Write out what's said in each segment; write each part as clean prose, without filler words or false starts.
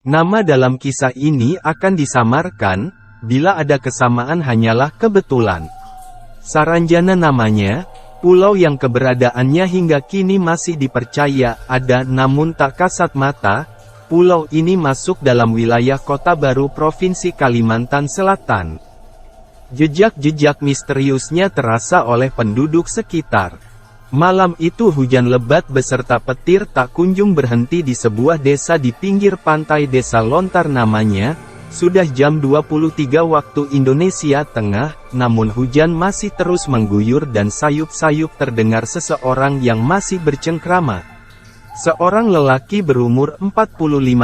Nama dalam kisah ini akan disamarkan, bila ada kesamaan hanyalah kebetulan. Saranjana namanya, pulau yang keberadaannya hingga kini masih dipercaya ada namun tak kasat mata. Pulau ini masuk dalam wilayah Kota Baru Provinsi Kalimantan Selatan. Jejak-jejak misteriusnya terasa oleh penduduk sekitar. Malam itu hujan lebat beserta petir tak kunjung berhenti di sebuah desa di pinggir pantai Desa Lontar namanya. Sudah jam 23 waktu Indonesia Tengah, namun hujan masih terus mengguyur dan sayup-sayup terdengar seseorang yang masih bercengkrama. Seorang lelaki berumur 45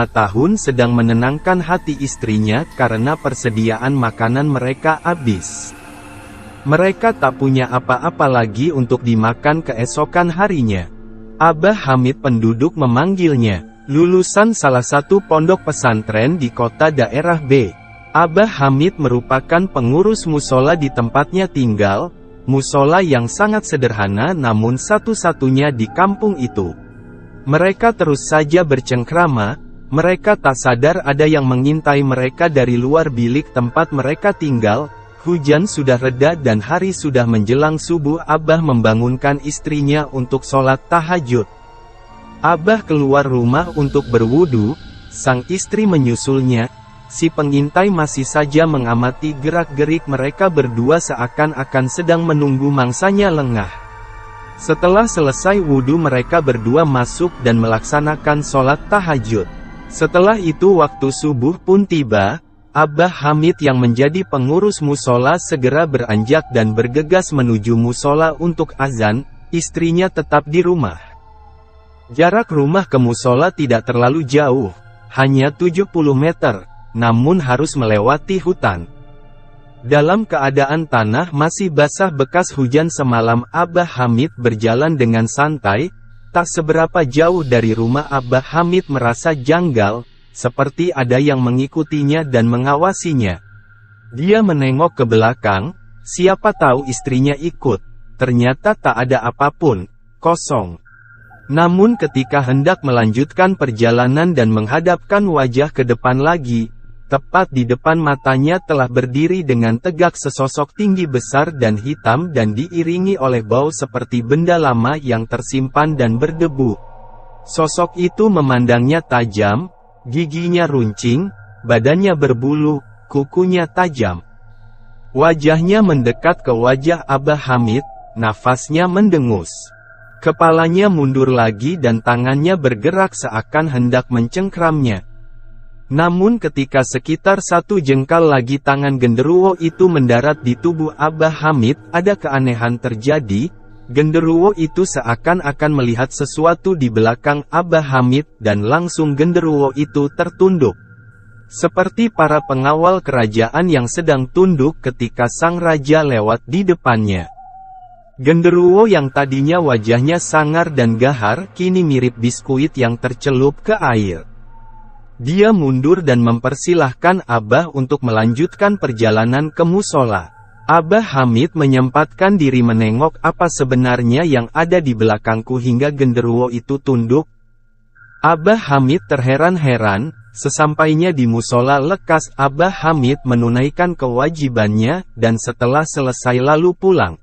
tahun sedang menenangkan hati istrinya karena persediaan makanan mereka habis. Mereka tak punya apa-apa lagi untuk dimakan keesokan harinya. Abah Hamid penduduk memanggilnya, lulusan salah satu pondok pesantren di kota daerah B. Abah Hamid merupakan pengurus musola di tempatnya tinggal, musola yang sangat sederhana namun satu-satunya di kampung itu. Mereka terus saja bercengkrama, mereka tak sadar ada yang mengintai mereka dari luar bilik tempat mereka tinggal. Hujan sudah reda dan hari sudah menjelang subuh. Abah membangunkan istrinya untuk sholat tahajud. Abah keluar rumah untuk berwudu, sang istri menyusulnya. Si pengintai masih saja mengamati gerak-gerik mereka berdua seakan-akan sedang menunggu mangsanya lengah. Setelah selesai wudu mereka berdua masuk dan melaksanakan sholat tahajud. Setelah itu waktu subuh pun tiba. Abah Hamid yang menjadi pengurus musola segera beranjak dan bergegas menuju musola untuk azan. Istrinya tetap di rumah. Jarak rumah ke musola tidak terlalu jauh, hanya 70 meter, namun harus melewati hutan. Dalam keadaan tanah masih basah bekas hujan semalam, Abah Hamid berjalan dengan santai. Tak seberapa jauh dari rumah Abah Hamid merasa janggal, seperti ada yang mengikutinya dan mengawasinya. Dia menengok ke belakang, siapa tahu istrinya ikut. Ternyata tak ada apapun, kosong. Namun ketika hendak melanjutkan perjalanan dan menghadapkan wajah ke depan lagi, tepat di depan matanya telah berdiri dengan tegak sesosok tinggi besar dan hitam dan diiringi oleh bau seperti benda lama yang tersimpan dan berdebu. Sosok itu memandangnya tajam, giginya runcing, badannya berbulu, kukunya tajam. Wajahnya mendekat ke wajah Abah Hamid, nafasnya mendengus. Kepalanya mundur lagi dan tangannya bergerak seakan hendak mencengkramnya. Namun ketika sekitar 1 jengkal lagi tangan genderuwo itu mendarat di tubuh Abah Hamid, ada keanehan terjadi. Genderuwo itu seakan-akan melihat sesuatu di belakang Abah Hamid dan langsung genderuwo itu tertunduk. Seperti para pengawal kerajaan yang sedang tunduk ketika sang raja lewat di depannya. Genderuwo yang tadinya wajahnya sangar dan gahar kini mirip biskuit yang tercelup ke air. Dia mundur dan mempersilahkan Abah untuk melanjutkan perjalanan ke musola. Abah Hamid menyempatkan diri menengok apa sebenarnya yang ada di belakangku hingga genderuwo itu tunduk. Abah Hamid terheran-heran, sesampainya di musola lekas Abah Hamid menunaikan kewajibannya, dan setelah selesai lalu pulang.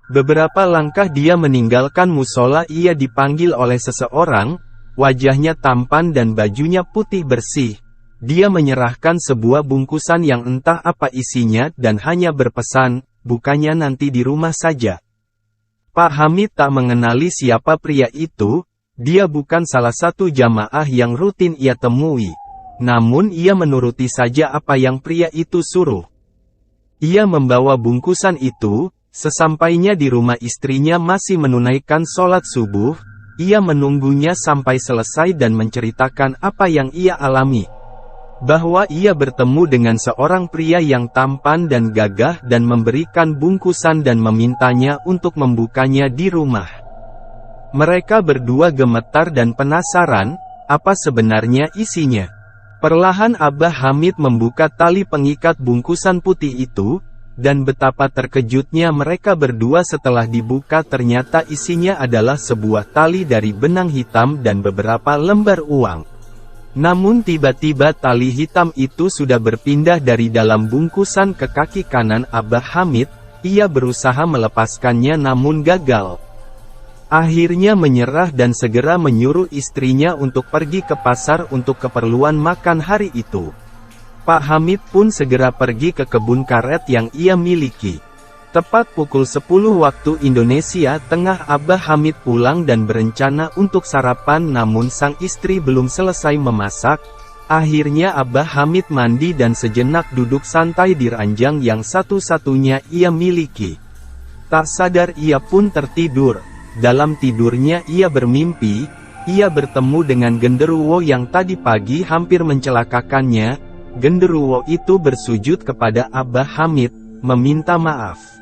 Beberapa langkah dia meninggalkan musola ia dipanggil oleh seseorang. Wajahnya tampan dan bajunya putih bersih. Dia menyerahkan sebuah bungkusan yang entah apa isinya dan hanya berpesan, "Bukanya nanti di rumah saja." Pak Hamid tak mengenali siapa pria itu. Dia bukan salah satu jamaah yang rutin ia temui. Namun ia menuruti saja apa yang pria itu suruh. Ia membawa bungkusan itu. Sesampainya di rumah istrinya masih menunaikan sholat subuh. Ia menunggunya sampai selesai dan menceritakan apa yang ia alami. Bahwa ia bertemu dengan seorang pria yang tampan dan gagah dan memberikan bungkusan dan memintanya untuk membukanya di rumah. Mereka berdua gemetar dan penasaran, apa sebenarnya isinya. Perlahan Abah Hamid membuka tali pengikat bungkusan putih itu. Dan betapa terkejutnya mereka berdua setelah dibuka ternyata isinya adalah sebuah tali dari benang hitam dan beberapa lembar uang. Namun tiba-tiba tali hitam itu sudah berpindah dari dalam bungkusan ke kaki kanan Abah Hamid. Ia berusaha melepaskannya namun gagal. Akhirnya menyerah dan segera menyuruh istrinya untuk pergi ke pasar untuk keperluan makan hari itu. Pak Hamid pun segera pergi ke kebun karet yang ia miliki. Tepat pukul 10 waktu Indonesia Tengah Abah Hamid pulang dan berencana untuk sarapan, namun sang istri belum selesai memasak. Akhirnya Abah Hamid mandi dan sejenak duduk santai di ranjang yang satu-satunya ia miliki. Tak sadar ia pun tertidur. Dalam tidurnya ia bermimpi, ia bertemu dengan genderuwo yang tadi pagi hampir mencelakakannya. Genderuwo itu bersujud kepada Abah Hamid, meminta maaf.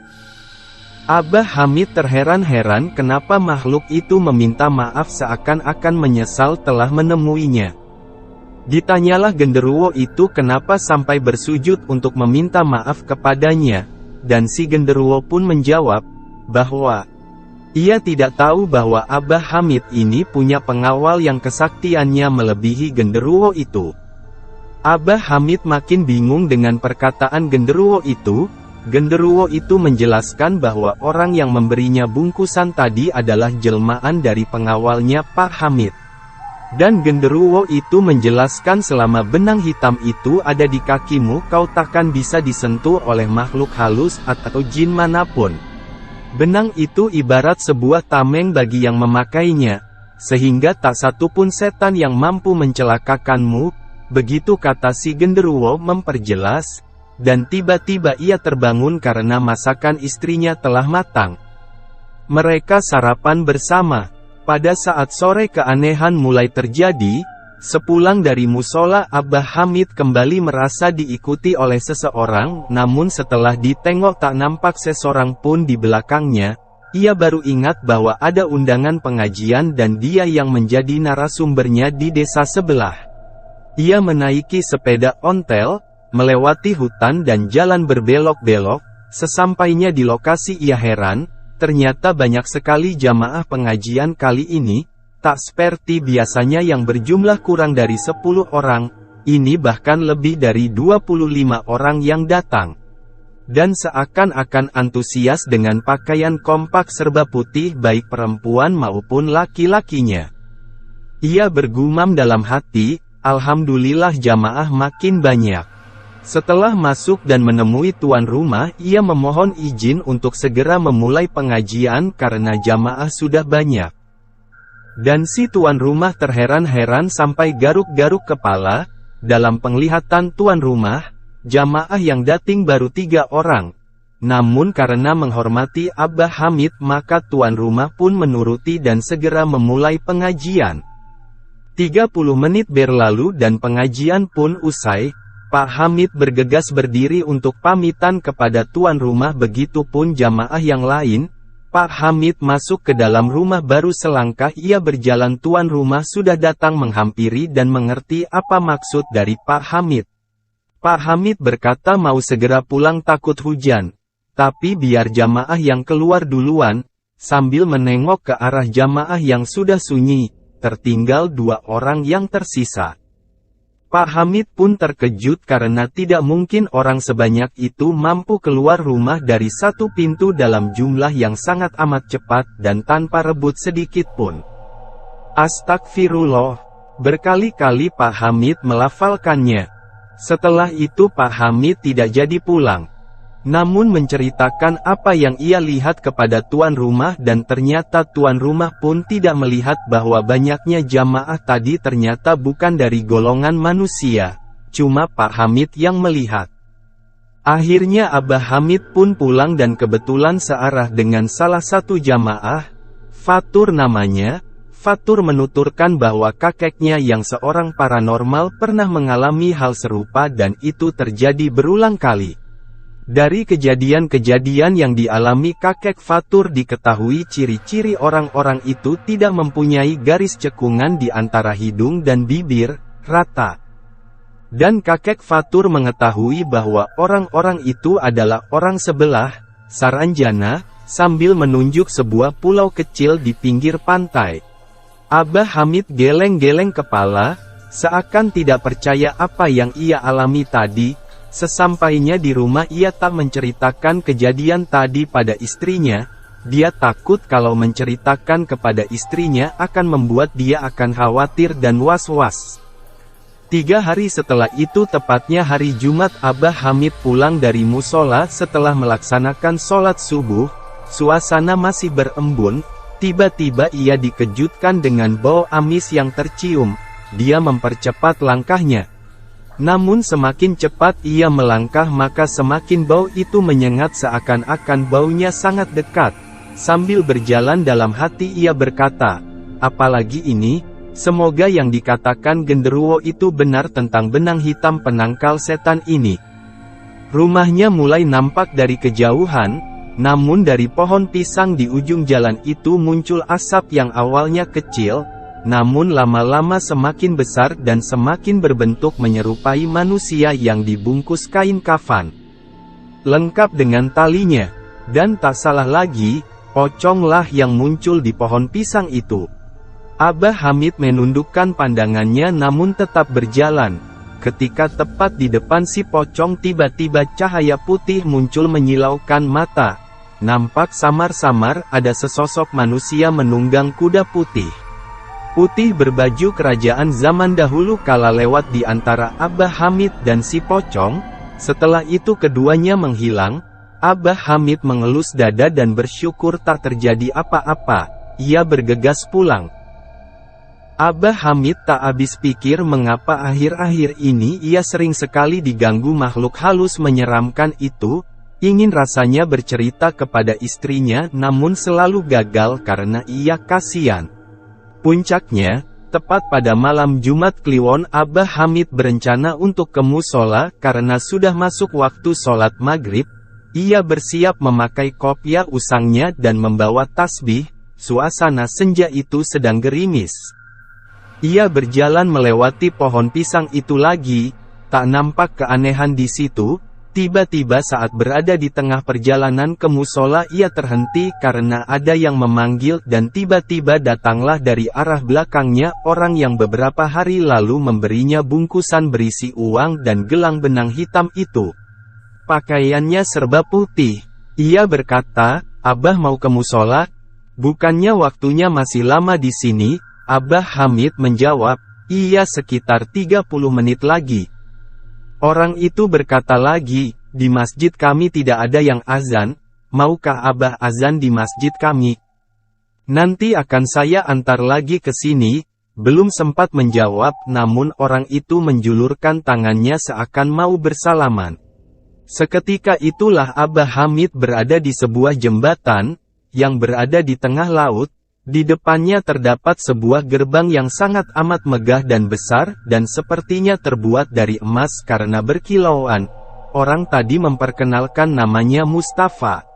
Abah Hamid terheran-heran kenapa makhluk itu meminta maaf seakan-akan menyesal telah menemuinya. Ditanyalah genderuwo itu kenapa sampai bersujud untuk meminta maaf kepadanya, dan si genderuwo pun menjawab, bahwa ia tidak tahu bahwa Abah Hamid ini punya pengawal yang kesaktiannya melebihi genderuwo itu. Abah Hamid makin bingung dengan perkataan genderuwo itu. Genderuwo itu menjelaskan bahwa orang yang memberinya bungkusan tadi adalah jelmaan dari pengawalnya Pak Hamid. Dan genderuwo itu menjelaskan selama benang hitam itu ada di kakimu kau takkan bisa disentuh oleh makhluk halus atau jin manapun. Benang itu ibarat sebuah tameng bagi yang memakainya, sehingga tak satu pun setan yang mampu mencelakakanmu, begitu kata si genderuwo memperjelas. Dan tiba-tiba ia terbangun karena masakan istrinya telah matang. Mereka sarapan bersama. Pada saat sore keanehan mulai terjadi. Sepulang dari musola Abah Hamid kembali merasa diikuti oleh seseorang, namun setelah ditengok tak nampak seseorang pun di belakangnya. Ia baru ingat bahwa ada undangan pengajian dan dia yang menjadi narasumbernya di desa sebelah. Ia menaiki sepeda ontel, melewati hutan dan jalan berbelok-belok. Sesampainya di lokasi ia heran, ternyata banyak sekali jamaah pengajian kali ini, tak seperti biasanya yang berjumlah kurang dari 10 orang, ini bahkan lebih dari 25 orang yang datang. Dan seakan-akan antusias dengan pakaian kompak serba putih baik perempuan maupun laki-lakinya. Ia bergumam dalam hati, alhamdulillah jamaah makin banyak. Setelah masuk dan menemui tuan rumah, ia memohon izin untuk segera memulai pengajian karena jamaah sudah banyak. Dan si tuan rumah terheran-heran sampai garuk-garuk kepala. Dalam penglihatan tuan rumah, jamaah yang datang baru 3 orang. Namun karena menghormati Abah Hamid maka tuan rumah pun menuruti dan segera memulai pengajian. 30 menit berlalu dan pengajian pun usai. Pak Hamid bergegas berdiri untuk pamitan kepada tuan rumah, begitupun jamaah yang lain. Pak Hamid masuk ke dalam rumah baru selangkah ia berjalan tuan rumah sudah datang menghampiri dan mengerti apa maksud dari Pak Hamid. Pak Hamid berkata mau segera pulang takut hujan. Tapi biar jamaah yang keluar duluan, sambil menengok ke arah jamaah yang sudah sunyi, tertinggal 2 orang yang tersisa. Pak Hamid pun terkejut karena tidak mungkin orang sebanyak itu mampu keluar rumah dari satu pintu dalam jumlah yang sangat amat cepat dan tanpa rebut sedikit pun. Astagfirullah, berkali-kali Pak Hamid melafalkannya. Setelah itu Pak Hamid tidak jadi pulang. Namun menceritakan apa yang ia lihat kepada tuan rumah dan ternyata tuan rumah pun tidak melihat bahwa banyaknya jamaah tadi ternyata bukan dari golongan manusia. Cuma Pak Hamid yang melihat. Akhirnya Abah Hamid pun pulang dan kebetulan searah dengan salah satu jamaah, Fatur namanya. Fatur menuturkan bahwa kakeknya yang seorang paranormal pernah mengalami hal serupa dan itu terjadi berulang kali. Dari kejadian-kejadian yang dialami kakek Fatur diketahui ciri-ciri orang-orang itu tidak mempunyai garis cekungan di antara hidung dan bibir, rata. Dan kakek Fatur mengetahui bahwa orang-orang itu adalah orang sebelah, Saranjana, sambil menunjuk sebuah pulau kecil di pinggir pantai. Abah Hamid geleng-geleng kepala, Seakan tidak percaya apa yang ia alami tadi, sesampainya di rumah ia tak menceritakan kejadian tadi pada istrinya. Dia takut kalau menceritakan kepada istrinya akan membuat dia akan khawatir dan was-was. 3 hari setelah itu, tepatnya hari Jumat, Abah Hamid pulang dari musola setelah melaksanakan sholat subuh. Suasana masih berembun, tiba-tiba ia dikejutkan dengan bau amis yang tercium. Dia mempercepat langkahnya. Namun semakin cepat ia melangkah maka semakin bau itu menyengat, seakan-akan baunya sangat dekat. Sambil berjalan dalam hati ia berkata, apalagi ini, semoga yang dikatakan genderuwo itu benar tentang benang hitam penangkal setan ini. Rumahnya mulai nampak dari kejauhan, namun dari pohon pisang di ujung jalan itu muncul asap yang awalnya kecil, namun lama-lama semakin besar dan semakin berbentuk menyerupai manusia yang dibungkus kain kafan, lengkap dengan talinya. Dan tak salah lagi, poconglah yang muncul di pohon pisang itu. Abah Hamid menundukkan pandangannya namun tetap berjalan. Ketika tepat di depan si pocong, tiba-tiba cahaya putih muncul menyilaukan mata. Nampak samar-samar ada sesosok manusia menunggang kuda putih. Putih berbaju kerajaan zaman dahulu kala lewat di antara Abah Hamid dan si pocong. Setelah itu keduanya menghilang. Abah Hamid mengelus dada dan bersyukur tak terjadi apa-apa. Ia bergegas pulang. Abah Hamid tak habis pikir mengapa akhir-akhir ini ia sering sekali diganggu makhluk halus menyeramkan itu. Ingin rasanya bercerita kepada istrinya namun selalu gagal karena ia kasihan. Puncaknya, tepat pada malam Jumat Kliwon, Abah Hamid berencana untuk ke musola karena sudah masuk waktu sholat maghrib. Ia bersiap memakai kopiah usangnya dan membawa tasbih. Suasana senja itu sedang gerimis. Ia berjalan melewati pohon pisang itu lagi. Tak nampak keanehan di situ. Tiba-tiba saat berada di tengah perjalanan ke musola ia terhenti karena ada yang memanggil dan tiba-tiba datanglah dari arah belakangnya orang yang beberapa hari lalu memberinya bungkusan berisi uang dan gelang benang hitam itu. Pakaiannya serba putih. Ia berkata, Abah mau ke musola? Bukannya waktunya masih lama di sini? Abah Hamid menjawab, iya sekitar 30 menit lagi. Orang itu berkata lagi, di masjid kami tidak ada yang azan, maukah Abah azan di masjid kami? Nanti akan saya antar lagi ke sini. Belum sempat menjawab namun orang itu menjulurkan tangannya seakan mau bersalaman. Seketika itulah Abah Hamid berada di sebuah jembatan, yang berada di tengah laut. Di depannya terdapat sebuah gerbang yang sangat amat megah dan besar, dan sepertinya terbuat dari emas karena berkilauan. Orang tadi memperkenalkan namanya Mustafa.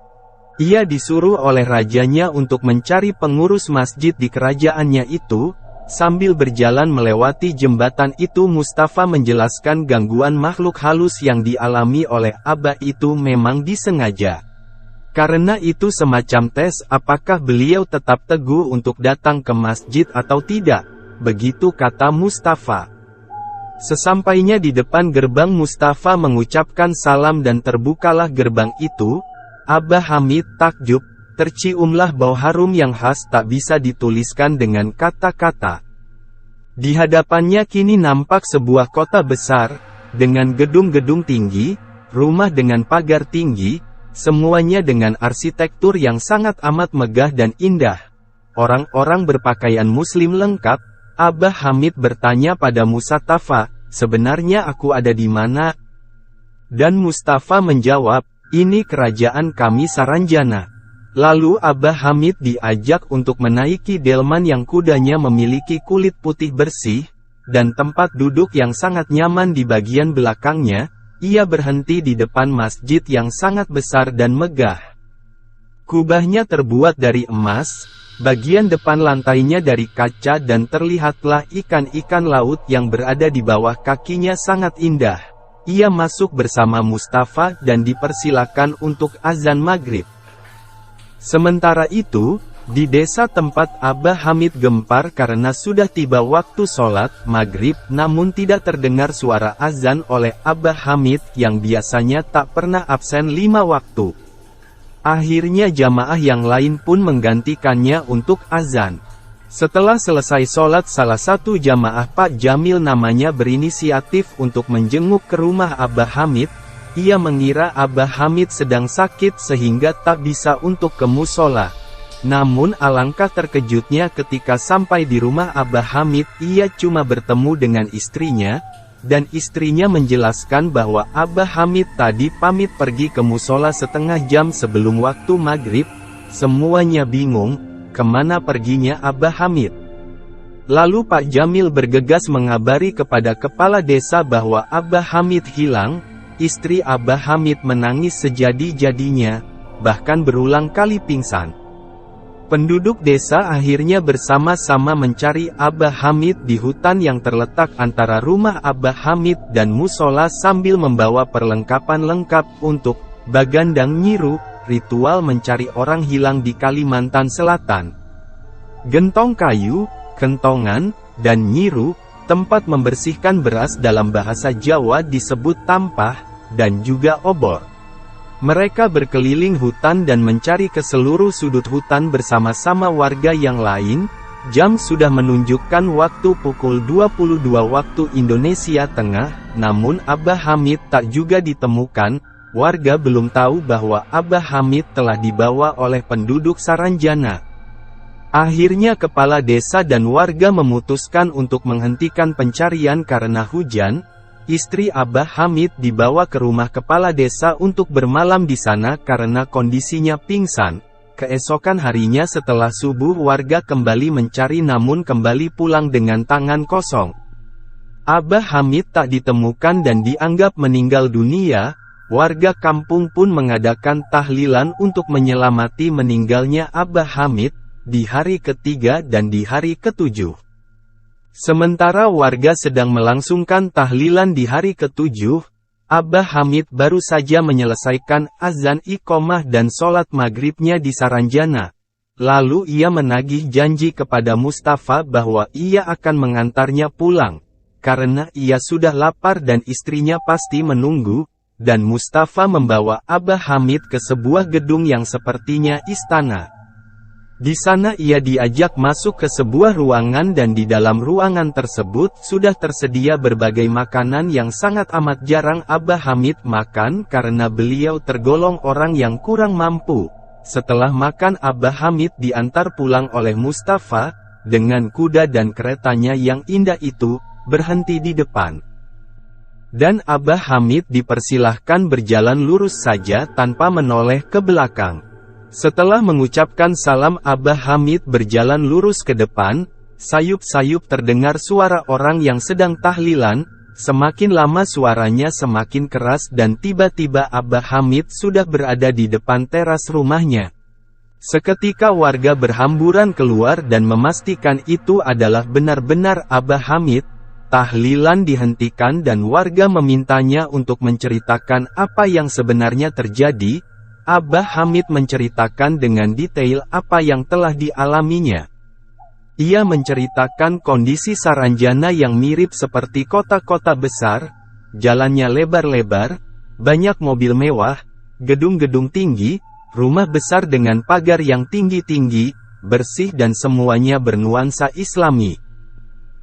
Ia disuruh oleh rajanya untuk mencari pengurus masjid di kerajaannya itu. Sambil berjalan melewati jembatan itu, Mustafa menjelaskan gangguan makhluk halus yang dialami oleh Abah itu memang disengaja. Karena itu semacam tes apakah beliau tetap teguh untuk datang ke masjid atau tidak. Begitu kata Mustafa. Sesampainya di depan gerbang, Mustafa mengucapkan salam dan terbukalah gerbang itu. Abah Hamid takjub. Terciumlah bau harum yang khas tak bisa dituliskan dengan kata-kata. Di hadapannya kini nampak sebuah kota besar, dengan gedung-gedung tinggi, rumah dengan pagar tinggi, semuanya dengan arsitektur yang sangat amat megah dan indah. Orang-orang berpakaian muslim lengkap. Abah Hamid bertanya pada Mustafa, sebenarnya aku ada di mana? Dan Mustafa menjawab, ini kerajaan kami Saranjana. Lalu Abah Hamid diajak untuk menaiki delman yang kudanya memiliki kulit putih bersih, dan tempat duduk yang sangat nyaman di bagian belakangnya. Ia berhenti di depan masjid yang sangat besar dan megah. Kubahnya terbuat dari emas, bagian depan lantainya dari kaca dan terlihatlah ikan-ikan laut yang berada di bawah kakinya sangat indah. Ia masuk bersama Mustafa dan dipersilakan untuk azan maghrib. Sementara itu, Di desa tempat Abah Hamid gempar karena sudah tiba waktu sholat maghrib, namun tidak terdengar suara azan oleh Abah Hamid yang biasanya tak pernah absen 5 waktu. Akhirnya jamaah yang lain pun menggantikannya untuk azan. Setelah selesai sholat, salah satu jamaah, Pak Jamil namanya, berinisiatif untuk menjenguk ke rumah Abah Hamid. Ia mengira Abah Hamid sedang sakit sehingga tak bisa untuk ke musola. Namun alangkah terkejutnya ketika sampai di rumah Abah Hamid, ia cuma bertemu dengan istrinya, dan istrinya menjelaskan bahwa Abah Hamid tadi pamit pergi ke musola setengah jam sebelum waktu maghrib. Semuanya bingung, kemana perginya Abah Hamid. Lalu Pak Jamil bergegas mengabari kepada kepala desa bahwa Abah Hamid hilang. Istri Abah Hamid menangis sejadi-jadinya, bahkan berulang kali pingsan. Penduduk desa akhirnya bersama-sama mencari Abah Hamid di hutan yang terletak antara rumah Abah Hamid dan musola sambil membawa perlengkapan lengkap untuk Bagandang Nyiru, ritual mencari orang hilang di Kalimantan Selatan. Gentong kayu, kentongan, dan nyiru, tempat membersihkan beras dalam bahasa Jawa disebut tampah, dan juga obor. Mereka berkeliling hutan dan mencari ke seluruh sudut hutan bersama-sama warga yang lain. Jam sudah menunjukkan waktu pukul 22 waktu Indonesia Tengah, namun Abah Hamid tak juga ditemukan. Warga belum tahu bahwa Abah Hamid telah dibawa oleh penduduk Saranjana. Akhirnya kepala desa dan warga memutuskan untuk menghentikan pencarian karena hujan. Istri Abah Hamid dibawa ke rumah kepala desa untuk bermalam di sana karena kondisinya pingsan. Keesokan harinya setelah subuh warga kembali mencari namun kembali pulang dengan tangan kosong. Abah Hamid tak ditemukan dan dianggap meninggal dunia. Warga kampung pun mengadakan tahlilan untuk menyelamati meninggalnya Abah Hamid di hari ketiga dan di hari ketujuh. Sementara warga sedang melangsungkan tahlilan di hari ketujuh, Abah Hamid baru saja menyelesaikan azan iqomah dan sholat maghribnya di Saranjana. Lalu ia menagih janji kepada Mustafa bahwa ia akan mengantarnya pulang, karena ia sudah lapar dan istrinya pasti menunggu, dan Mustafa membawa Abah Hamid ke sebuah gedung yang sepertinya istana. Di sana ia diajak masuk ke sebuah ruangan dan di dalam ruangan tersebut sudah tersedia berbagai makanan yang sangat amat jarang Abah Hamid makan karena beliau tergolong orang yang kurang mampu. Setelah makan Abah Hamid diantar pulang oleh Mustafa, dengan kuda dan keretanya yang indah itu, berhenti di depan. Dan Abah Hamid dipersilahkan berjalan lurus saja tanpa menoleh ke belakang. Setelah mengucapkan salam Abah Hamid berjalan lurus ke depan, sayup-sayup terdengar suara orang yang sedang tahlilan, semakin lama suaranya semakin keras dan tiba-tiba Abah Hamid sudah berada di depan teras rumahnya. Seketika warga berhamburan keluar dan memastikan itu adalah benar-benar Abah Hamid. Tahlilan dihentikan dan warga memintanya untuk menceritakan apa yang sebenarnya terjadi. Abah Hamid menceritakan dengan detail apa yang telah dialaminya. Ia menceritakan kondisi Saranjana yang mirip seperti kota-kota besar, jalannya lebar-lebar, banyak mobil mewah, gedung-gedung tinggi, rumah besar dengan pagar yang tinggi-tinggi, bersih dan semuanya bernuansa Islami.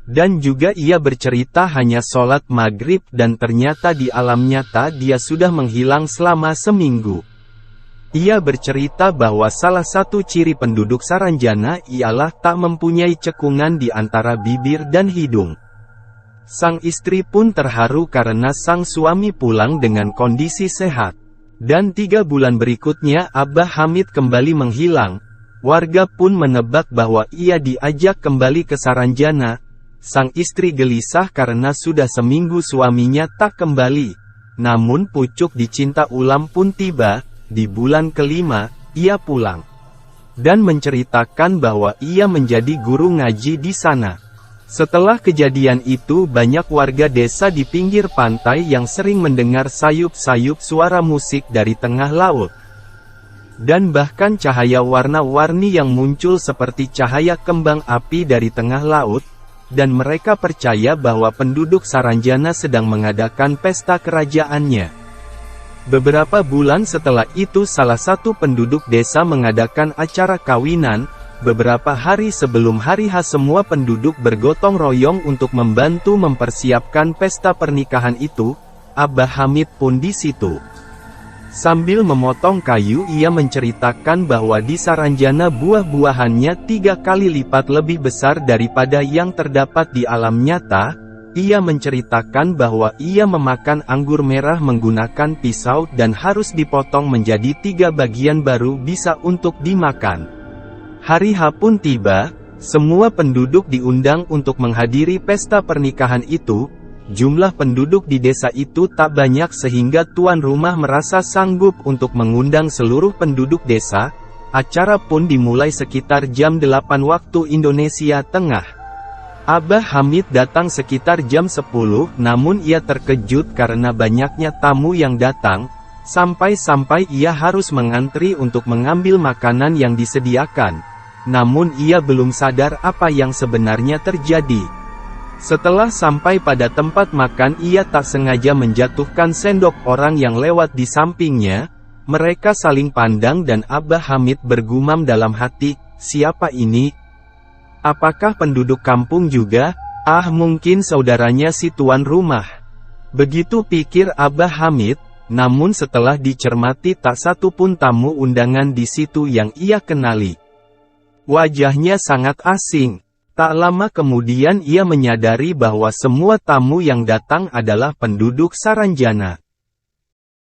Dan juga ia bercerita hanya sholat maghrib dan ternyata di alam nyata dia sudah menghilang selama seminggu. Ia bercerita bahwa salah satu ciri penduduk Saranjana ialah tak mempunyai cekungan di antara bibir dan hidung. Sang istri pun terharu karena sang suami pulang dengan kondisi sehat. Dan 3 bulan berikutnya Abah Hamid kembali menghilang. Warga pun menebak bahwa ia diajak kembali ke Saranjana. Sang istri gelisah karena sudah seminggu suaminya tak kembali. Namun pucuk dicinta ulam pun tiba. Di bulan kelima, ia pulang. Dan menceritakan bahwa ia menjadi guru ngaji di sana. Setelah kejadian itu banyak warga desa di pinggir pantai yang sering mendengar sayup-sayup suara musik dari tengah laut. dan bahkan cahaya warna-warni yang muncul seperti cahaya kembang api dari tengah laut, dan mereka percaya bahwa penduduk Saranjana sedang mengadakan pesta kerajaannya. Beberapa bulan setelah itu salah satu penduduk desa mengadakan acara kawinan. Beberapa hari sebelum hari H semua penduduk bergotong royong untuk membantu mempersiapkan pesta pernikahan itu. Abah Hamid pun di situ. Sambil memotong kayu ia menceritakan bahwa di Saranjana buah-buahannya 3 kali lipat lebih besar daripada yang terdapat di alam nyata. Ia menceritakan bahwa ia memakan anggur merah menggunakan pisau dan harus dipotong menjadi 3 bagian baru bisa untuk dimakan. Hari H pun tiba, semua penduduk diundang untuk menghadiri pesta pernikahan itu. Jumlah penduduk di desa itu tak banyak sehingga tuan rumah merasa sanggup untuk mengundang seluruh penduduk desa. Acara pun dimulai sekitar jam 8 waktu Indonesia Tengah. Abah Hamid datang sekitar jam 10, namun ia terkejut karena banyaknya tamu yang datang, sampai-sampai ia harus mengantri untuk mengambil makanan yang disediakan. Namun ia belum sadar apa yang sebenarnya terjadi. Setelah sampai pada tempat makan ia tak sengaja menjatuhkan sendok orang yang lewat di sampingnya. Mereka saling pandang dan Abah Hamid bergumam dalam hati, siapa ini? Apakah penduduk kampung juga? Ah, mungkin saudaranya si tuan rumah. Begitu pikir Abah Hamid, namun setelah dicermati tak satu pun tamu undangan di situ yang ia kenali. Wajahnya sangat asing. Tak lama kemudian ia menyadari bahwa semua tamu yang datang adalah penduduk Saranjana.